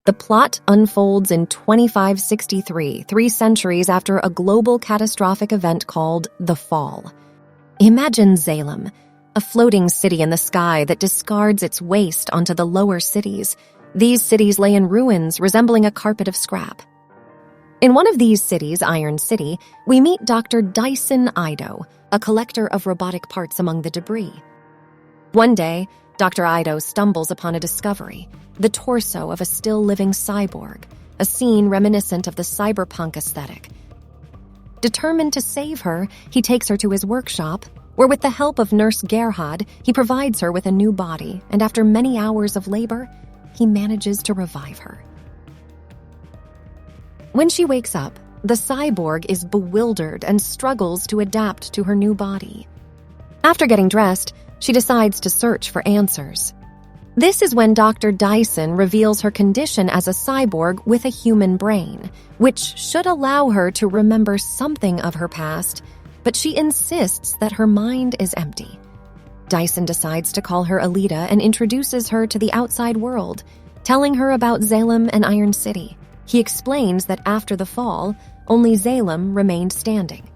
The plot unfolds in 2563, 3 centuries after a global catastrophic event called the Fall. Imagine Salem, a floating city in the sky that discards its waste onto the lower cities. These cities lay in ruins, resembling a carpet of scrap. In one of these cities, Iron City, we meet Dr. Dyson Ido, a collector of robotic parts among the debris. One day, Dr. Ido stumbles upon a discovery, the torso of a still-living cyborg, a scene reminiscent of the cyberpunk aesthetic. Determined to save her, he takes her to his workshop, where with the help of Nurse Gerhard, he provides her with a new body, and after many hours of labor, he manages to revive her. When she wakes up, the cyborg is bewildered and struggles to adapt to her new body. After getting dressed, she decides to search for answers. This is when Dr. Dyson reveals her condition as a cyborg with a human brain, which should allow her to remember something of her past, but she insists that her mind is empty. Dyson decides to call her Alita and introduces her to the outside world, telling her about Salem and Iron City. He explains that after the fall, only Salem remained standing.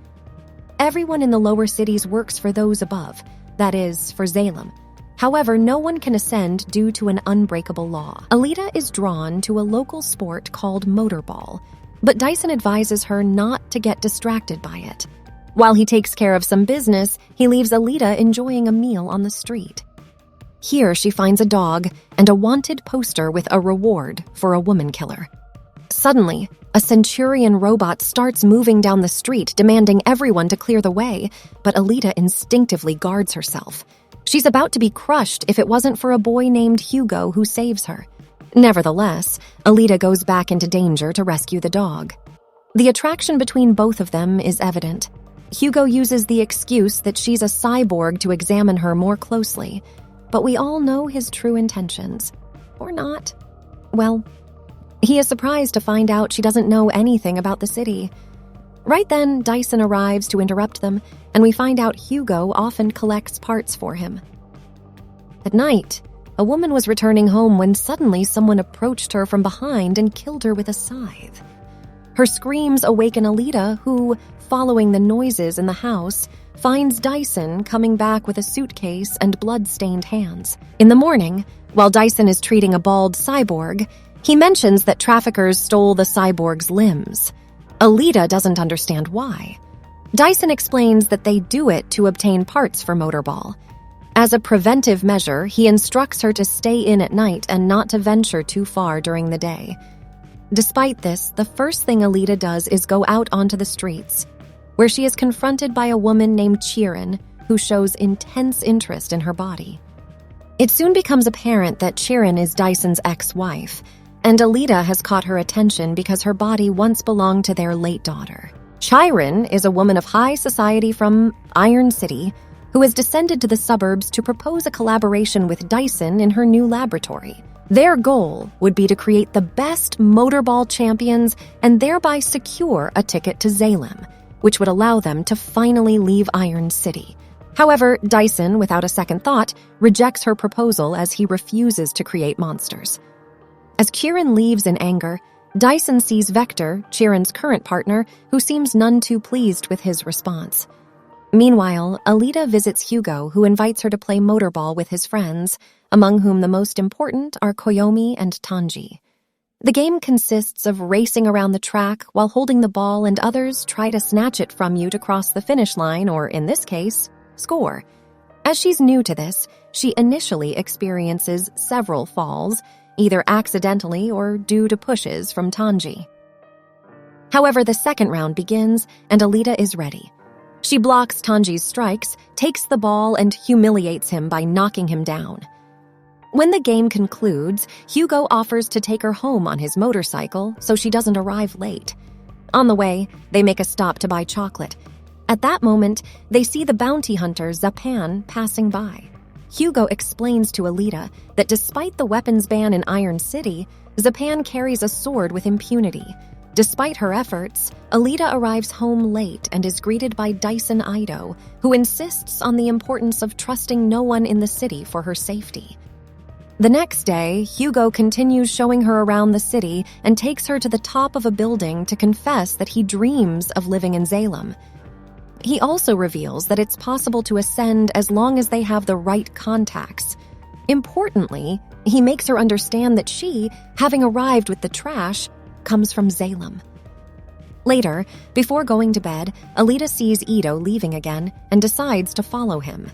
Everyone in the lower cities works for those above, that is, for Salem. However, no one can ascend due to an unbreakable law. Alita is drawn to a local sport called motorball, but Dyson advises her not to get distracted by it. While he takes care of some business, he leaves Alita enjoying a meal on the street. Here she finds a dog and a wanted poster with a reward for a woman killer. Suddenly, a Centurion robot starts moving down the street, demanding everyone to clear the way, but Alita instinctively guards herself. She's about to be crushed if it wasn't for a boy named Hugo who saves her. Nevertheless, Alita goes back into danger to rescue the dog. The attraction between both of them is evident. Hugo uses the excuse that she's a cyborg to examine her more closely, but we all know his true intentions. Or not. Well, he is surprised to find out she doesn't know anything about the city. Right then, Dyson arrives to interrupt them, and we find out Hugo often collects parts for him. At night, a woman was returning home when suddenly someone approached her from behind and killed her with a scythe. Her screams awaken Alita, who, following the noises in the house, finds Dyson coming back with a suitcase and blood-stained hands. In the morning, while Dyson is treating a bald cyborg, he mentions that traffickers stole the cyborg's limbs. Alita doesn't understand why. Dyson explains that they do it to obtain parts for motorball. As a preventive measure, he instructs her to stay in at night and not to venture too far during the day. Despite this, the first thing Alita does is go out onto the streets, where she is confronted by a woman named Chirin, who shows intense interest in her body. It soon becomes apparent that Chirin is Dyson's ex-wife, and Alita has caught her attention because her body once belonged to their late daughter. Chirin is a woman of high society from Iron City who has descended to the suburbs to propose a collaboration with Dyson in her new laboratory. Their goal would be to create the best motorball champions and thereby secure a ticket to Salem, which would allow them to finally leave Iron City. However, Dyson, without a second thought, rejects her proposal as he refuses to create monsters. As Chirin leaves in anger, Dyson sees Vector, Chirin's current partner, who seems none too pleased with his response. Meanwhile, Alita visits Hugo, who invites her to play motorball with his friends, among whom the most important are Koyomi and Tanji. The game consists of racing around the track while holding the ball, and others try to snatch it from you to cross the finish line, or in this case, score. As she's new to this, she initially experiences several falls, either accidentally or due to pushes from Tanji. However, the second round begins, and Alita is ready. She blocks Tanji's strikes, takes the ball, and humiliates him by knocking him down. When the game concludes, Hugo offers to take her home on his motorcycle so she doesn't arrive late. On the way, they make a stop to buy chocolate. At that moment, they see the bounty hunter Zapan passing by. Hugo explains to Alita that despite the weapons ban in Iron City, Zapan carries a sword with impunity. Despite her efforts, Alita arrives home late and is greeted by Dyson Ido, who insists on the importance of trusting no one in the city for her safety. The next day, Hugo continues showing her around the city and takes her to the top of a building to confess that he dreams of living in Salem. He also reveals that it's possible to ascend as long as they have the right contacts. Importantly, he makes her understand that she, having arrived with the trash, comes from Salem. Later, before going to bed, Alita sees Ido leaving again and decides to follow him.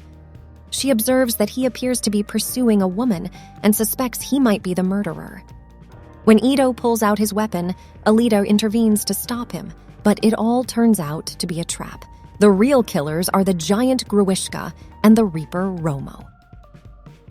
She observes that he appears to be pursuing a woman and suspects he might be the murderer. When Ido pulls out his weapon, Alita intervenes to stop him, but it all turns out to be a trap. The real killers are the giant Grewishka and the Reaper Romo.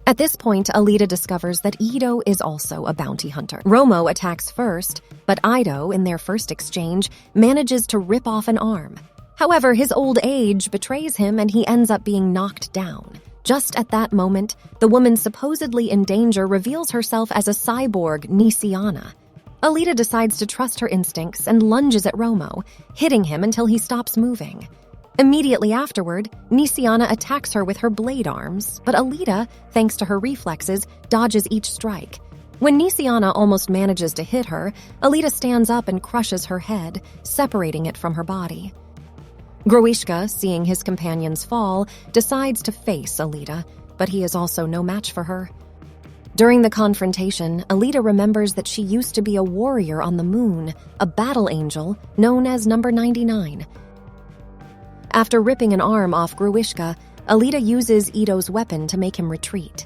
At this point, Alita discovers that Ido is also a bounty hunter. Romo attacks first, but Ido, in their first exchange, manages to rip off an arm. However, his old age betrays him and he ends up being knocked down. Just at that moment, the woman supposedly in danger reveals herself as a cyborg, Nisiana. Alita decides to trust her instincts and lunges at Romo, hitting him until he stops moving. Immediately afterward, Nisiana attacks her with her blade arms, but Alita, thanks to her reflexes, dodges each strike. When Nisiana almost manages to hit her, Alita stands up and crushes her head, separating it from her body. Grewishka, seeing his companions fall, decides to face Alita, but he is also no match for her. During the confrontation, Alita remembers that she used to be a warrior on the moon, a battle angel known as Number 99. After ripping an arm off Grewishka, Alita uses Ido's weapon to make him retreat.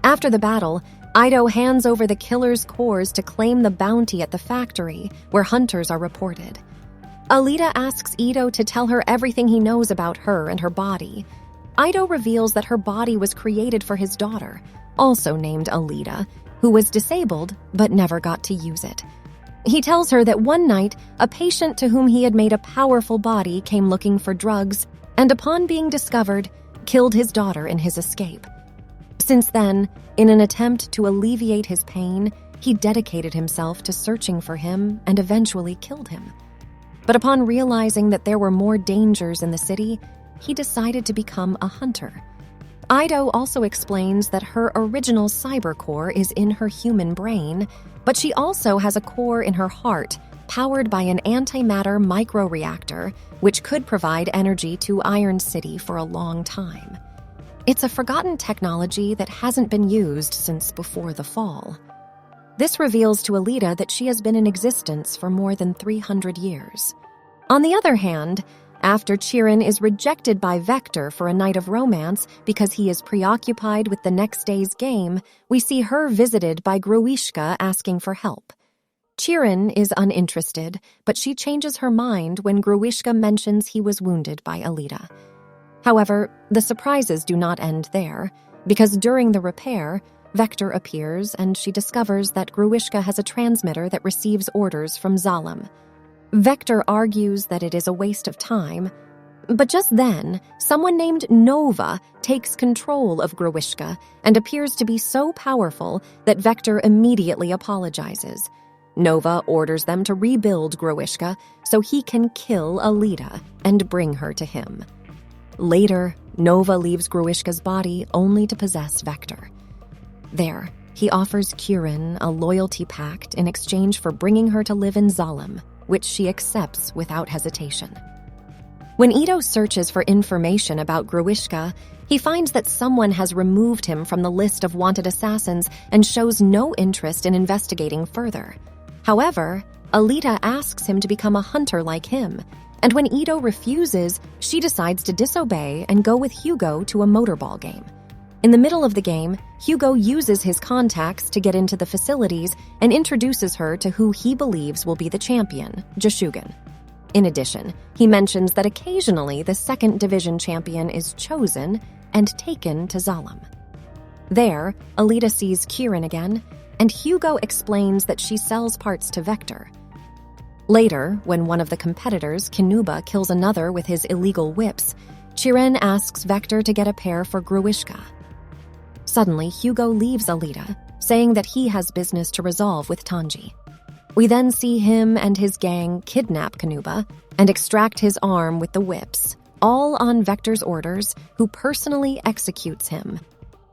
After the battle, Ido hands over the killer's cores to claim the bounty at the factory, where hunters are reported. Alita asks Ido to tell her everything he knows about her and her body. Ido reveals that her body was created for his daughter, also named Alita, who was disabled but never got to use it. He tells her that one night, a patient to whom he had made a powerful body came looking for drugs, and upon being discovered, killed his daughter in his escape. Since then, in an attempt to alleviate his pain, he dedicated himself to searching for him and eventually killed him. But upon realizing that there were more dangers in the city, he decided to become a hunter. Ido also explains that her original cyber core is in her human brain, but she also has a core in her heart, powered by an antimatter microreactor, which could provide energy to Iron City for a long time. It's a forgotten technology that hasn't been used since before the fall. This reveals to Alita that she has been in existence for more than 300 years. On the other hand, after Chirin is rejected by Vector for a night of romance because he is preoccupied with the next day's game, we see her visited by Grewishka asking for help. Chirin is uninterested, but she changes her mind when Grewishka mentions he was wounded by Alita. However, the surprises do not end there, because during the repair, Vector appears and she discovers that Grewishka has a transmitter that receives orders from Salem. Vector argues that it is a waste of time, but just then, someone named Nova takes control of Grewishka and appears to be so powerful that Vector immediately apologizes. Nova orders them to rebuild Grewishka so he can kill Alita and bring her to him. Later, Nova leaves Grewishka's body only to possess Vector. There, he offers Chirin a loyalty pact in exchange for bringing her to live in Salem, which she accepts without hesitation. When Ido searches for information about Grewishka, he finds that someone has removed him from the list of wanted assassins and shows no interest in investigating further. However, Alita asks him to become a hunter like him, and when Ido refuses, she decides to disobey and go with Hugo to a motorball game. In the middle of the game, Hugo uses his contacts to get into the facilities and introduces her to who he believes will be the champion, Jashugan. In addition, he mentions that occasionally the 2nd Division champion is chosen and taken to Salem. There, Alita sees Chirin again, and Hugo explains that she sells parts to Vector. Later, when one of the competitors, Kinuba, kills another with his illegal whips, Chirin asks Vector to get a pair for Grewishka. Suddenly, Hugo leaves Alita, saying that he has business to resolve with Tanji. We then see him and his gang kidnap Kinuba and extract his arm with the whips, all on Vector's orders, who personally executes him.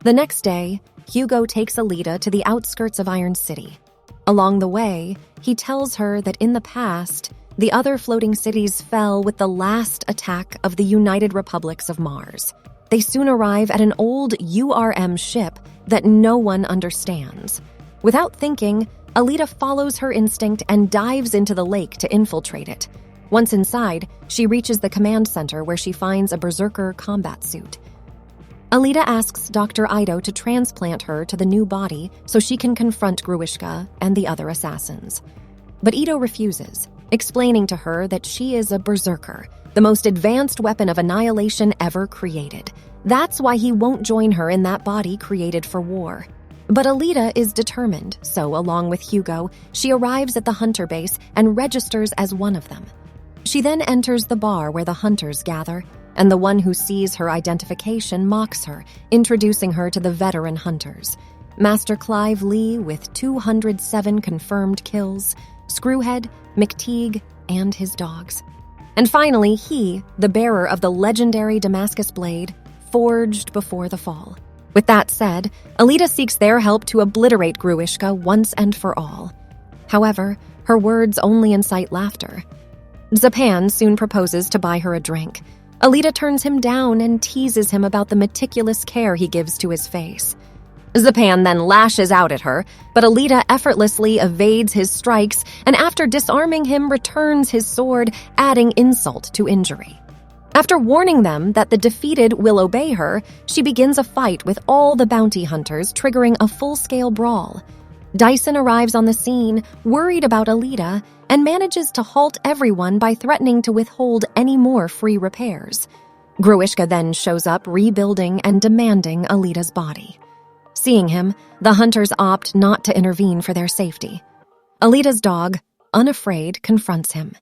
The next day, Hugo takes Alita to the outskirts of Iron City. Along the way, he tells her that in the past, the other floating cities fell with the last attack of the United Republics of Mars. They soon arrive at an old URM ship that no one understands. Without thinking, Alita follows her instinct and dives into the lake to infiltrate it. Once inside, she reaches the command center where she finds a Berserker combat suit. Alita asks Dr. Ido to transplant her to the new body so she can confront Grewishka and the other assassins. But Ido refuses, explaining to her that she is a Berserker, the most advanced weapon of annihilation ever created. That's why he won't join her in that body created for war. But Alita is determined, so along with Hugo, she arrives at the hunter base and registers as one of them. She then enters the bar where the hunters gather, and the one who sees her identification mocks her, introducing her to the veteran hunters. Master Clive Lee with 207 confirmed kills, Screwhead, McTeague, and his dogs. And finally, he, the bearer of the legendary Damascus blade, forged before the fall. With that said, Alita seeks their help to obliterate Grewishka once and for all. However, her words only incite laughter. Zapan soon proposes to buy her a drink. Alita turns him down and teases him about the meticulous care he gives to his face. Zapan then lashes out at her, but Alita effortlessly evades his strikes and after disarming him returns his sword, adding insult to injury. After warning them that the defeated will obey her, she begins a fight with all the bounty hunters, triggering a full-scale brawl. Dyson arrives on the scene, worried about Alita, and manages to halt everyone by threatening to withhold any more free repairs. Grewishka then shows up, rebuilding and demanding Alita's body. Seeing him, the hunters opt not to intervene for their safety. Alita's dog, unafraid, confronts him.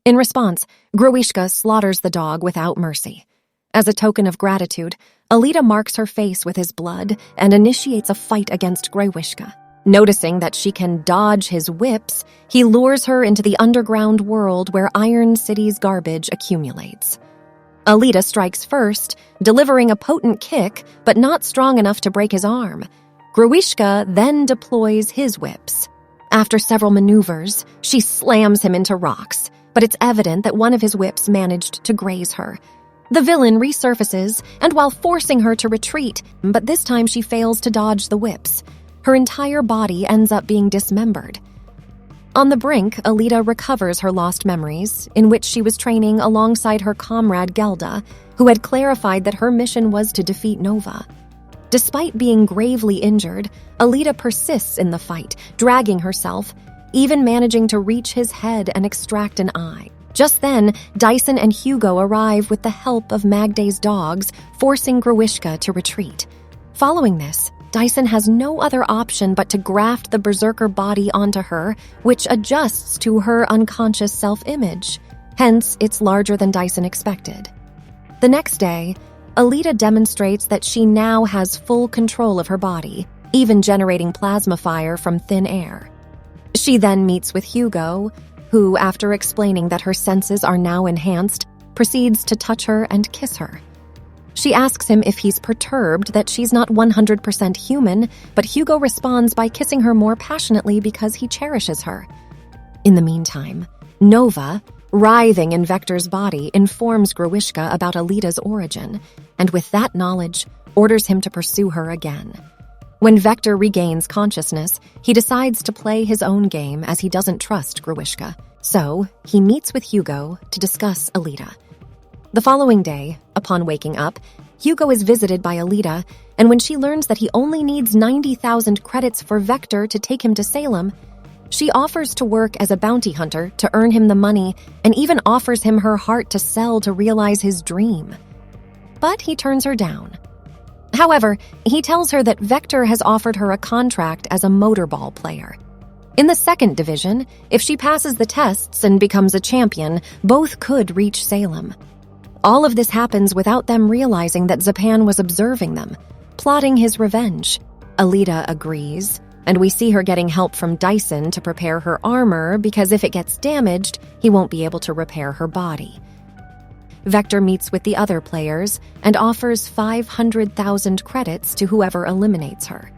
In response, Grewishka slaughters the dog without mercy. As a token of gratitude, Alita marks her face with his blood and initiates a fight against Grewishka. Noticing that she can dodge his whips, he lures her into the underground world where Iron City's garbage accumulates. Alita strikes first, delivering a potent kick, but not strong enough to break his arm. Grewishka then deploys his whips. After several maneuvers, she slams him into rocks, but it's evident that one of his whips managed to graze her. The villain resurfaces, and while forcing her to retreat, but this time she fails to dodge the whips. Her entire body ends up being dismembered. On the brink, Alita recovers her lost memories, in which she was training alongside her comrade Gelda, who had clarified that her mission was to defeat Nova. Despite being gravely injured, Alita persists in the fight, dragging herself, even managing to reach his head and extract an eye. Just then, Dyson and Hugo arrive with the help of Magday's dogs, forcing Grewishka to retreat. Following this, Dyson has no other option but to graft the Berserker body onto her, which adjusts to her unconscious self-image. Hence, it's larger than Dyson expected. The next day, Alita demonstrates that she now has full control of her body, even generating plasma fire from thin air. She then meets with Hugo, who, after explaining that her senses are now enhanced, proceeds to touch her and kiss her. She asks him if he's perturbed that she's not 100% human, but Hugo responds by kissing her more passionately because he cherishes her. In the meantime, Nova, writhing in Vector's body, informs Grewishka about Alita's origin, and with that knowledge, orders him to pursue her again. When Vector regains consciousness, he decides to play his own game as he doesn't trust Grewishka. So, he meets with Hugo to discuss Alita. The following day, upon waking up, Hugo is visited by Alita, and when she learns that he only needs 90,000 credits for Vector to take him to Salem, she offers to work as a bounty hunter to earn him the money and even offers him her heart to sell to realize his dream. But he turns her down. However, he tells her that Vector has offered her a contract as a motorball player. In the second division, if she passes the tests and becomes a champion, both could reach Salem. All of this happens without them realizing that Zapan was observing them, plotting his revenge. Alita agrees, and we see her getting help from Dyson to prepare her armor because if it gets damaged, he won't be able to repair her body. Vector meets with the other players and offers 500,000 credits to whoever eliminates her.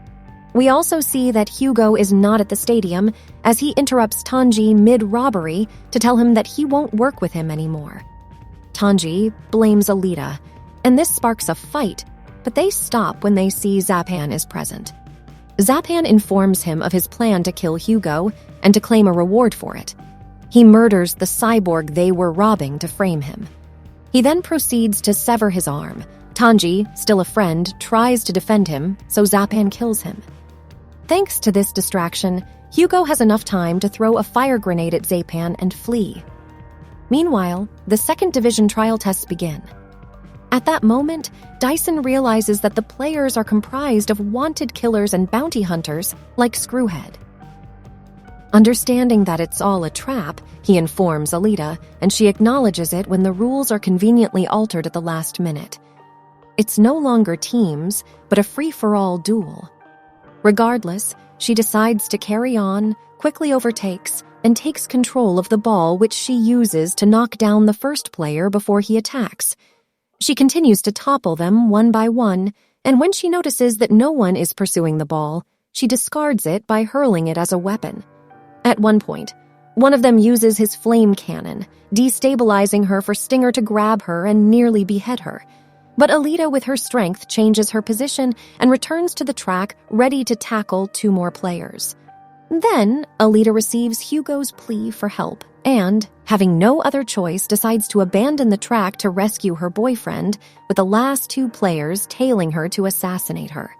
We also see that Hugo is not at the stadium as he interrupts Tanji mid-robbery to tell him that he won't work with him anymore. Tanji blames Alita, and this sparks a fight, but they stop when they see Zapan is present. Zapan informs him of his plan to kill Hugo and to claim a reward for it. He murders the cyborg they were robbing to frame him. He then proceeds to sever his arm. Tanji, still a friend, tries to defend him, so Zapan kills him. Thanks to this distraction, Hugo has enough time to throw a fire grenade at Zapan and flee. Meanwhile, the second division trial tests begin. At that moment, Dyson realizes that the players are comprised of wanted killers and bounty hunters like Screwhead. Understanding that it's all a trap, he informs Alita, and she acknowledges it when the rules are conveniently altered at the last minute. It's no longer teams, but a free-for-all duel. Regardless, she decides to carry on, quickly overtakes, and takes control of the ball, which she uses to knock down the first player before he attacks. She continues to topple them one by one, and when she notices that no one is pursuing the ball, she discards it by hurling it as a weapon. At one point, one of them uses his flame cannon, destabilizing her for Stinger to grab her and nearly behead her. But Alita, with her strength, changes her position and returns to the track, ready to tackle two more players. Then, Alita receives Hugo's plea for help and, having no other choice, decides to abandon the track to rescue her boyfriend, with the last two players tailing her to assassinate her.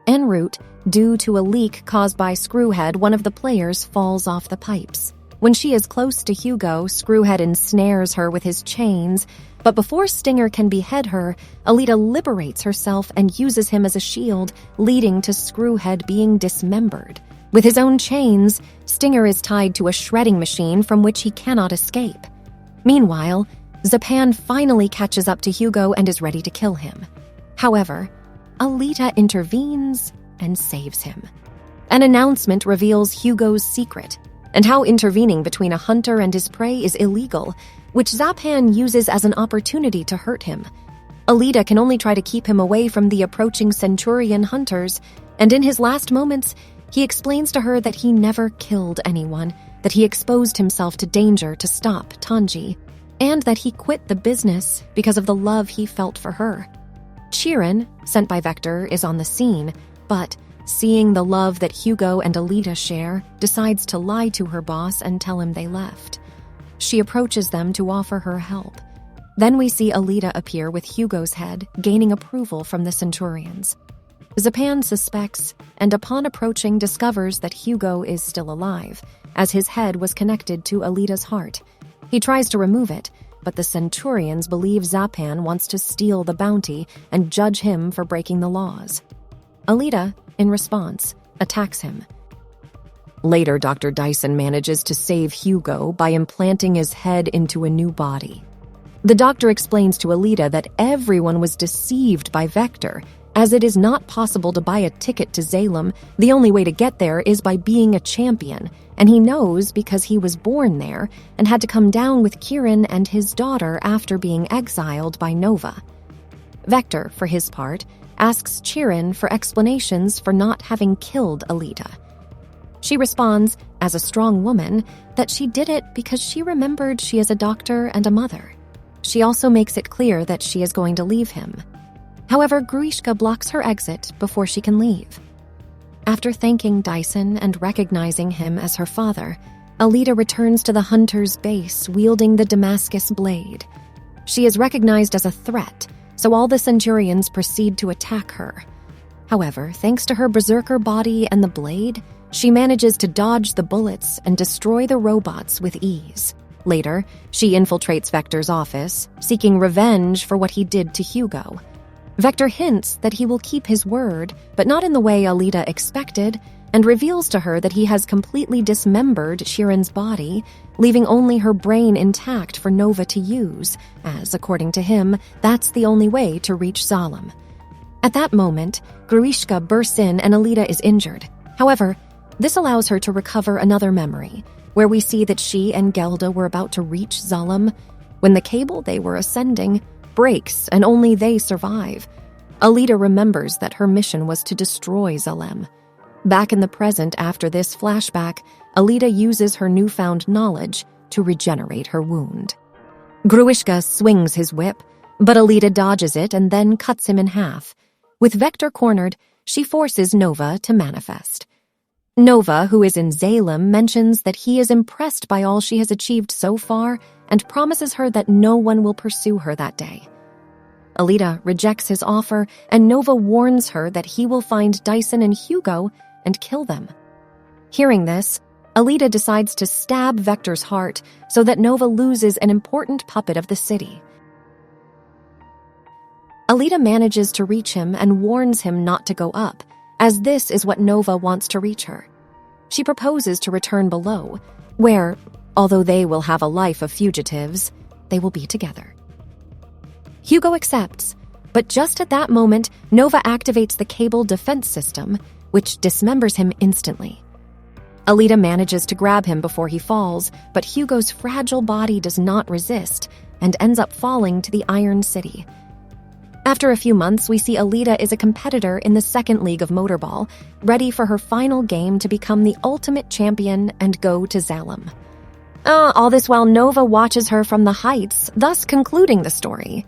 En route, due to a leak caused by Screwhead, one of the players falls off the pipes. When she is close to Hugo, Screwhead ensnares her with his chains, but before Stinger can behead her, Alita liberates herself and uses him as a shield, leading to Screwhead being dismembered. With his own chains, Stinger is tied to a shredding machine from which he cannot escape. Meanwhile, Zapan finally catches up to Hugo and is ready to kill him. However, Alita intervenes and saves him. An announcement reveals Hugo's secret, and how intervening between a hunter and his prey is illegal, which Zapan uses as an opportunity to hurt him. Alita can only try to keep him away from the approaching Centurion hunters, and in his last moments, he explains to her that he never killed anyone, that he exposed himself to danger to stop Tanji, and that he quit the business because of the love he felt for her. Chirin, sent by Vector, is on the scene, but, seeing the love that Hugo and Alita share, decides to lie to her boss and tell him they left. She approaches them to offer her help. Then we see Alita appear with Hugo's head, gaining approval from the Centurions. Zapan suspects, and upon approaching discovers that Hugo is still alive, as his head was connected to Alita's heart. He tries to remove it, but the Centurions believe Zapan wants to steal the bounty and judge him for breaking the laws. Alita, in response, attacks him. Later, Dr. Dyson manages to save Hugo by implanting his head into a new body. The doctor explains to Alita that everyone was deceived by Vector, as it is not possible to buy a ticket to Salem. The only way to get there is by being a champion, and he knows because he was born there and had to come down with Kieran and his daughter after being exiled by Nova. Vector, for his part, asks Chirin for explanations for not having killed Alita. She responds, as a strong woman, that she did it because she remembered she is a doctor and a mother. She also makes it clear that she is going to leave him. However, Grewishka blocks her exit before she can leave. After thanking Dyson and recognizing him as her father, Alita returns to the hunter's base wielding the Damascus blade. She is recognized as a threat, so all the Centurions proceed to attack her. However, thanks to her Berserker body and the blade, she manages to dodge the bullets and destroy the robots with ease. Later, she infiltrates Vector's office, seeking revenge for what he did to Hugo. Vector hints that he will keep his word, but not in the way Alita expected, and reveals to her that he has completely dismembered Chirin's body, leaving only her brain intact for Nova to use, as, according to him, that's the only way to reach Salem. At that moment, Grewishka bursts in and Alita is injured. However, this allows her to recover another memory, where we see that she and Gelda were about to reach Salem, when the cable they were ascending breaks and only they survive. Alita remembers that her mission was to destroy Salem. Back in the present after this flashback, Alita uses her newfound knowledge to regenerate her wound. Grewishka swings his whip, but Alita dodges it and then cuts him in half. With Vector cornered, she forces Nova to manifest. Nova, who is in Salem, mentions that he is impressed by all she has achieved so far and promises her that no one will pursue her that day. Alita rejects his offer, and Nova warns her that he will find Dyson and Hugo and kill them. Hearing this, Alita decides to stab Vector's heart so that Nova loses an important puppet of the city. Alita manages to reach him and warns him not to go up, as this is what Nova wants to reach her. She proposes to return below, where, although they will have a life of fugitives, they will be together. Hugo accepts, but just at that moment, Nova activates the cable defense system, which dismembers him instantly. Alita manages to grab him before he falls, but Hugo's fragile body does not resist and ends up falling to the Iron City. After a few months, we see Alita is a competitor in the second league of motorball, ready for her final game to become the ultimate champion and go to Salem. All this while Nova watches her from the heights, thus concluding the story.